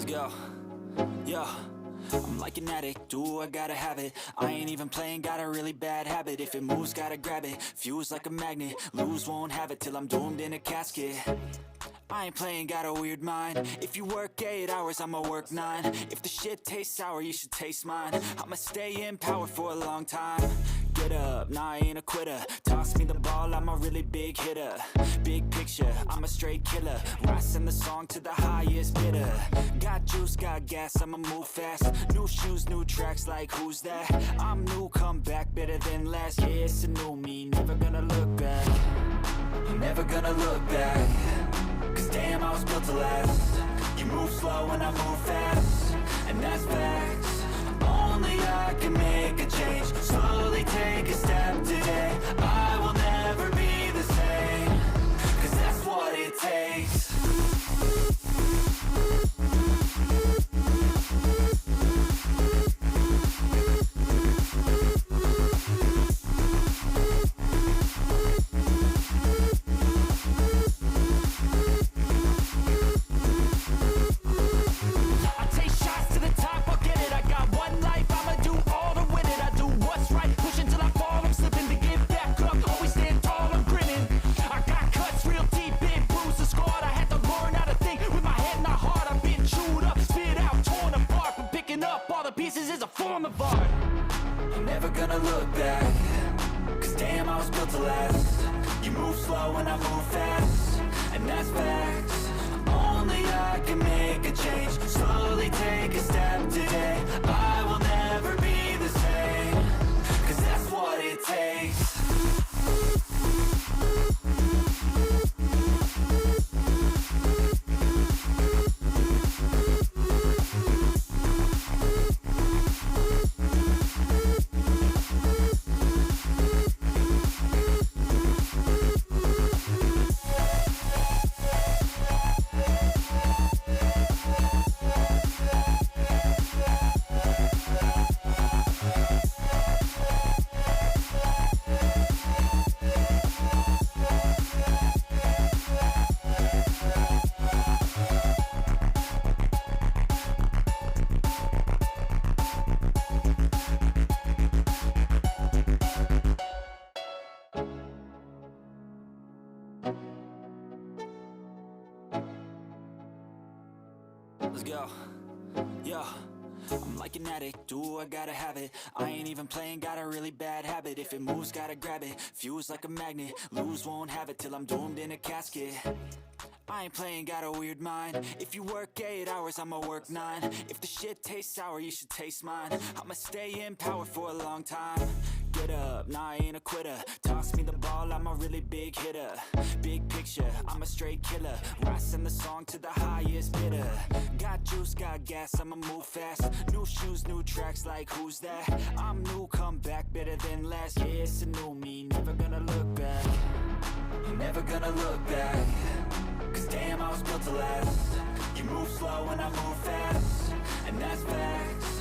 Let's go. Yo, I'm like an addict, do I gotta have it. I ain't even playing, got a really bad habit. If it moves, gotta grab it, fuse like a magnet. Lose, won't have it till I'm doomed in a casket. I ain't playing, got a weird mind. If you work 8 hours, I'ma work 9. If the shit tastes sour, you should taste mine. I'ma stay in power for a long time. Get up, nah, I ain't a quitter. Toss me the ball, I'm a really big hitter. Big picture, I'm a straight killer. Rising the song to the highest bidder. Got juice, got gas, I'ma move fast. New shoes, new tracks, like who's that? I'm new, come back, better than last. Yeah, it's a new me, never gonna look back. I'm never gonna look back. Cause damn, I was built to last. You move slow and I move fast, and that's facts. Only I can make a change. Slowly take a step today. I will never be the same. Cause that's what it takes. Is a form of art. I'm never gonna look back. Cause damn, I was built to last. You move slow and I move fast, and that's facts. Only I can make a change. Slowly take a step today. I will never be the same. Cause that's what it takes. Let's go. Yo, I'm like an addict, do I gotta have it. I ain't even playing, got a really bad habit. If it moves, gotta grab it, fuse like a magnet. Lose, won't have it till I'm doomed in a casket. I ain't playing, got a weird mind. If you work 8 hours, I'ma work 9. If the shit tastes sour, you should taste mine. I'ma stay in power for a long time. Get up, nah, I ain't a quitter. Toss me the ball, I'm a really big hitter. Big picture, I'm a straight killer. Rising the song to the highest bidder. Got juice, got gas, I'ma move fast. New shoes, new tracks, like who's that? I'm new, come back, better than last. Yeah, it's a new me, never gonna look back. I'm never gonna look back. Cause damn, I was built to last. You move slow and I move fast, and that's facts.